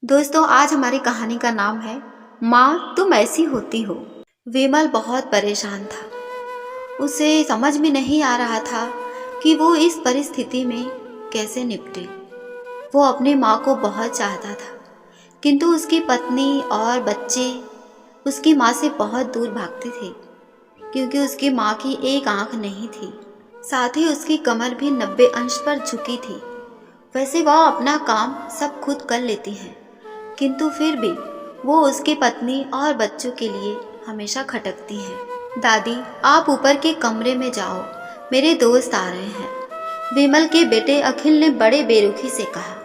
दोस्तों, आज हमारी कहानी का नाम है माँ तुम ऐसी होती हो। विमल बहुत परेशान था। उसे समझ में नहीं आ रहा था कि वो इस परिस्थिति में कैसे निपटे। वो अपनी माँ को बहुत चाहता था, किंतु उसकी पत्नी और बच्चे उसकी माँ से बहुत दूर भागते थे, क्योंकि उसकी माँ की एक आंख नहीं थी। साथ ही उसकी कमर भी 90 अंश पर झुकी थी। वैसे वह अपना काम सब खुद कर लेती है, किंतु फिर भी वो उसकी पत्नी और बच्चों के लिए हमेशा खटकती है। दादी, आप ऊपर के कमरे में जाओ, मेरे दोस्त आ रहे हैं, विमल के बेटे अखिल ने बड़े बेरुखी से कहा।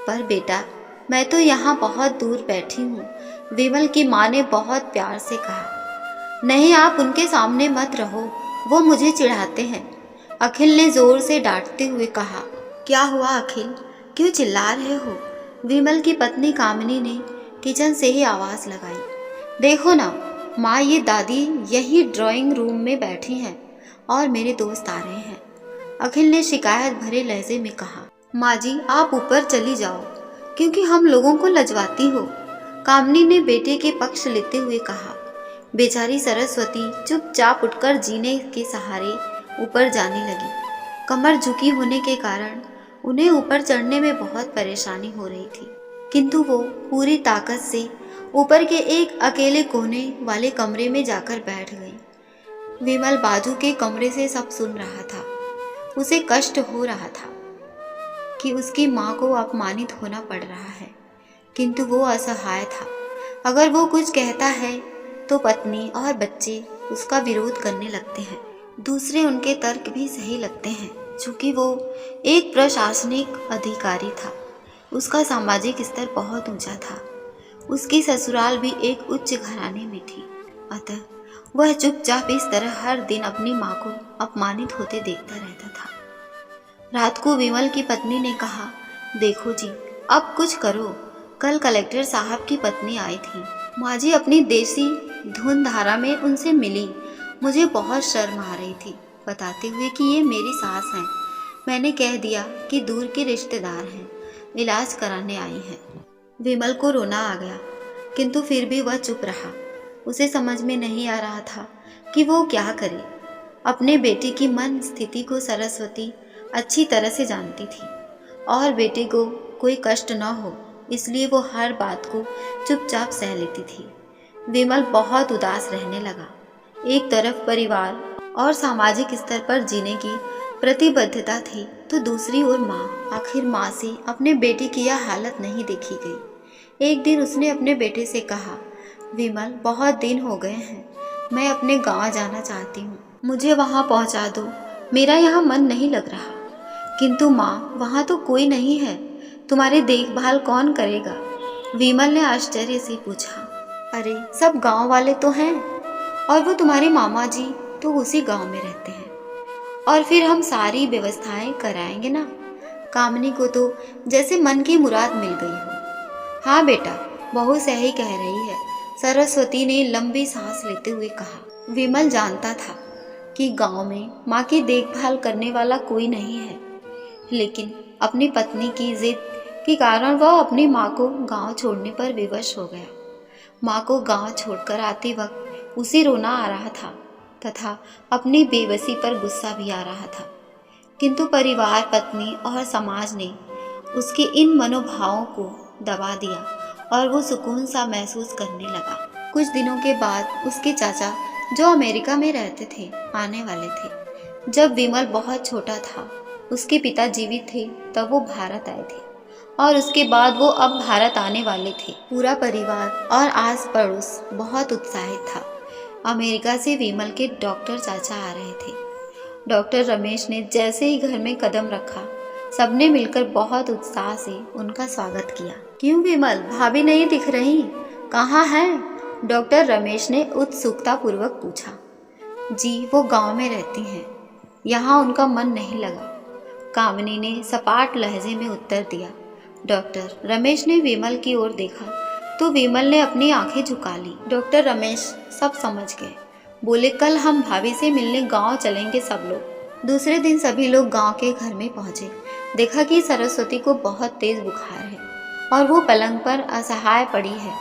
पर बेटा, मैं तो यहाँ बहुत दूर बैठी हूँ, विमल की माँ ने बहुत प्यार से कहा। नहीं, आप उनके सामने मत रहो, वो मुझे चिढ़ाते हैं, अखिल ने जोर से डांटते हुए कहा। क्या हुआ अखिल, क्यों चिल्ला रहे हो? विमल की पत्नी कामिनी ने किचन से ही आवाज़ लगाई। देखो ना माँ, ये दादी यही ड्राइंग रूम में बैठी हैं और मेरे दोस्त आ रहे हैं, अखिल ने शिकायत भरे लहजे में कहा। माँ जी, आप ऊपर चली जाओ, क्योंकि हम लोगों को लजवाती हो, कामिनी ने बेटे के पक्ष लेते हुए कहा। बेचारी सरस्वती चुपचाप उठकर जीने के सहारे ऊपर जाने लगी। कमर झुकी होने के कारण उन्हें ऊपर चढ़ने में बहुत परेशानी हो रही थी, किंतु वो पूरी ताकत से ऊपर के एक अकेले कोने वाले कमरे में जाकर बैठ गई। विमल बाजू के कमरे से सब सुन रहा था। उसे कष्ट हो रहा था कि उसकी माँ को अपमानित होना पड़ रहा है, किंतु वो असहाय था। अगर वो कुछ कहता है तो पत्नी और बच्चे उसका विरोध करने लगते हैं। दूसरे उनके तर्क भी सही लगते हैं, चूँकि वो एक प्रशासनिक अधिकारी था। उसका सामाजिक स्तर बहुत ऊंचा था। उसकी ससुराल भी एक उच्च घराने में थी, अतः वह चुपचाप इस तरह हर दिन अपनी माँ को अपमानित होते देखता रहता था। रात को विमल की पत्नी ने कहा, देखो जी, अब कुछ करो। कल कलेक्टर साहब की पत्नी आई थी। माँ जी अपनी देसी धुन धारा में उनसे मिली। मुझे बहुत शर्म आ रही थी, बताते हुए कि ये मेरी सास हैं। मैंने कह दिया कि दूर के रिश्तेदार हैं, इलाज कराने आई हैं। विमल को रोना आ गया, किंतु फिर भी वह चुप रहा। उसे समझ में नहीं आ रहा था कि वो क्या करे। अपने बेटे की मन स्थिति को सरस्वती अच्छी तरह से जानती थी, और बेटे को कोई कष्ट न हो इसलिए वो हर बात को चुपचाप सह लेती थी। विमल बहुत उदास रहने लगा। एक तरफ परिवार और सामाजिक स्तर पर जीने की प्रतिबद्धता थी, तो दूसरी ओर माँ। आखिर माँ से अपने बेटे की यह हालत नहीं देखी गई। एक दिन उसने अपने बेटे से कहा, विमल, बहुत दिन हो गए हैं, मैं अपने गांव जाना चाहती हूँ, मुझे वहाँ पहुँचा दो, मेरा यहाँ मन नहीं लग रहा। किंतु माँ, वहाँ तो कोई नहीं है, तुम्हारी देखभाल कौन करेगा? विमल ने आश्चर्य से पूछा। अरे, सब गांव वाले तो हैं, और वो तुम्हारे मामा जी तो उसी गांव में रहते हैं, और फिर हम सारी व्यवस्थाएं कराएंगे ना। कामिनी को तो जैसे मन की मुराद मिल गई हो। हाँ बेटा, बहू सही कह रही है, सरस्वती ने लंबी सांस लेते हुए कहा। विमल जानता था कि गांव में माँ की देखभाल करने वाला कोई नहीं है, लेकिन अपनी पत्नी की जिद के कारण वह अपनी माँ को गांव छोड़ने पर विवश हो गया। माँ को गांव छोड़कर आते वक्त उसे रोना आ रहा था तथा अपनी बेबसी पर गुस्सा भी आ रहा था, किंतु परिवार, पत्नी और समाज ने उसके इन मनोभावों को दबा दिया और वो सुकून सा महसूस करने लगा। कुछ दिनों के बाद उसके चाचा, जो अमेरिका में रहते थे, आने वाले थे। जब विमल बहुत छोटा था, उसके पिता जीवित थे तब वो भारत आए थे, और उसके बाद वो अब भारत आने वाले थे। पूरा परिवार और आस पड़ोस बहुत उत्साहित था। अमेरिका से विमल के डॉक्टर चाचा आ रहे थे। डॉक्टर रमेश ने जैसे ही घर में कदम रखा, सबने मिलकर बहुत उत्साह से उनका स्वागत किया। क्यों विमल, भाभी नहीं दिख रही, कहाँ हैं? डॉक्टर रमेश ने उत्सुकता पूर्वक पूछा। जी, वो गांव में रहती हैं, यहाँ उनका मन नहीं लगा, कामिनी ने सपाट लहजे में उत्तर दिया। डॉक्टर रमेश ने विमल की ओर देखा तो विमल ने अपनी आंखें झुका ली। डॉक्टर रमेश सब समझ गए, बोले, कल हम भाभी से मिलने गांव चलेंगे सब लोग। दूसरे दिन सभी लोग गांव के घर में पहुंचे। देखा कि सरस्वती को बहुत तेज बुखार है और वो पलंग पर असहाय पड़ी है।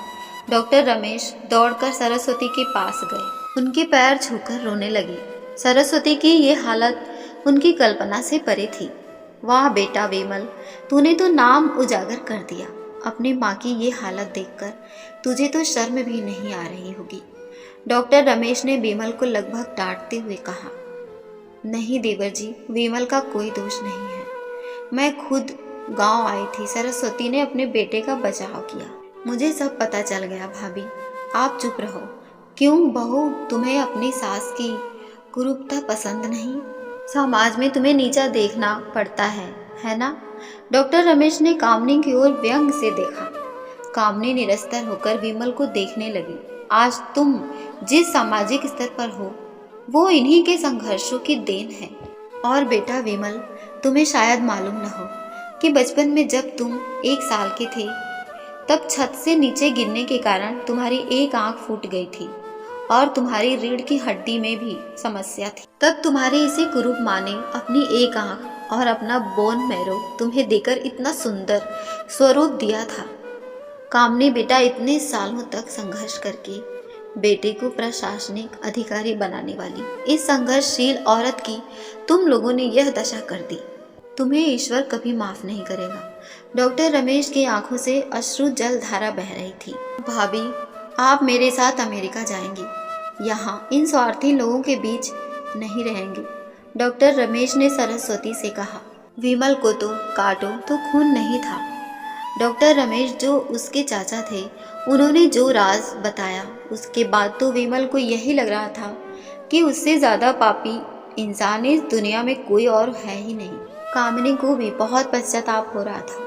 डॉक्टर रमेश दौड़कर सरस्वती के पास गए, उनके पैर छूकर रोने लगे। सरस्वती की ये हालत उनकी कल्पना से परे थी। वाह बेटा विमल, तूने तो नाम उजागर कर दिया। अपनी माँ की ये हालत देखकर तुझे तो शर्म भी नहीं आ रही होगी। डॉक्टर रमेश ने विमल को लगभग डांटते हुए कहा। नहीं देवर जी, विमल का कोई दोष नहीं है। मैं खुद गांव आई थी, सरस्वती ने अपने बेटे का बचाव किया। मुझे सब पता चल गया भाभी, आप चुप रहो। क्यों बहू, तुम्हें अपनी सास की कुरूपता पसंद नहीं? समाज में तुम्हें नीचा देखना पड़ता है ना? डॉक्टर रमेश ने कामनी की ओर व्यंग से देखा। कामनी निरस्तर होकर विमल को देखने लगी। आज तुम जिस सामाजिक स्तर पर हो वो इन्हीं के संघर्षों की देन है। और बेटा विमल, तुम्हें शायद मालूम न हो कि बचपन में जब तुम 1 साल के थे तब छत से नीचे गिरने के कारण तुम्हारी एक आंख फूट गई थी और तुम्हारी रीढ़ की हड्डी में भी समस्या थी। तब तुम्हारी इसी कुरूप माँ ने अपनी एक आंख और अपना बोन मैरो तुम्हें देकर इतना सुंदर स्वरूप दिया था। कामनी बेटा, इतने सालों तक संघर्ष करके बेटे को प्रशासनिक अधिकारी बनाने वाली इस संघर्षशील औरत की तुम लोगों ने यह दशा कर दी। तुम्हें ईश्वर कभी माफ नहीं करेगा। डॉक्टर रमेश की आंखों से अश्रु जल धारा बह रही थी। भाभी, आप मेरे साथ अमेरिका जाएंगी, यहाँ इन स्वार्थी लोगों के बीच नहीं रहेंगे। डॉक्टर रमेश ने सरस्वती से कहा। विमल को तो काटो तो खून नहीं था। डॉक्टर रमेश जो उसके चाचा थे, उन्होंने जो राज बताया उसके बाद तो विमल को यही लग रहा था कि उससे ज़्यादा पापी इंसान इस दुनिया में कोई और है ही नहीं। कामिनी को भी बहुत पश्चाताप हो रहा था,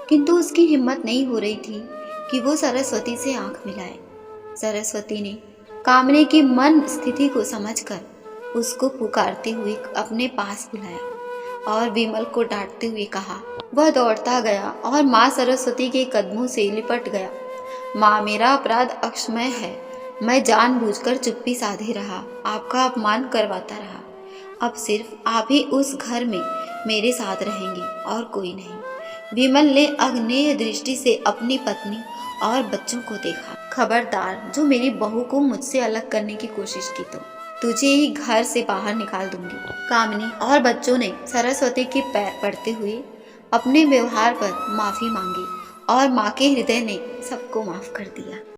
किंतु उसकी हिम्मत नहीं हो रही थी कि वो सरस्वती से आंख मिलाए। सरस्वती ने कामिनी की मन स्थिति को समझकर उसको पुकारते हुए अपने पास बुलाया और विमल को डांटते हुए कहा। वह दौड़ता गया और माँ सरस्वती के कदमों से लिपट गया। माँ, मेरा अपराध अक्षम्य है। मैं जानबूझकर चुप्पी साधे रहा, आपका अपमान करवाता रहा। अब सिर्फ आप ही उस घर में मेरे साथ रहेंगी और कोई नहीं। विमल ने अग्नेय दृष्टि से अपनी पत्नी और बच्चों को देखा। खबरदार, जो मेरी बहू को मुझसे अलग करने की कोशिश की तो तुझे ही घर से बाहर निकाल दूंगी। कामिनी और बच्चों ने सरस्वती के पैर पड़ते हुए अपने व्यवहार पर माफी मांगी और माँ के हृदय ने सबको माफ कर दिया।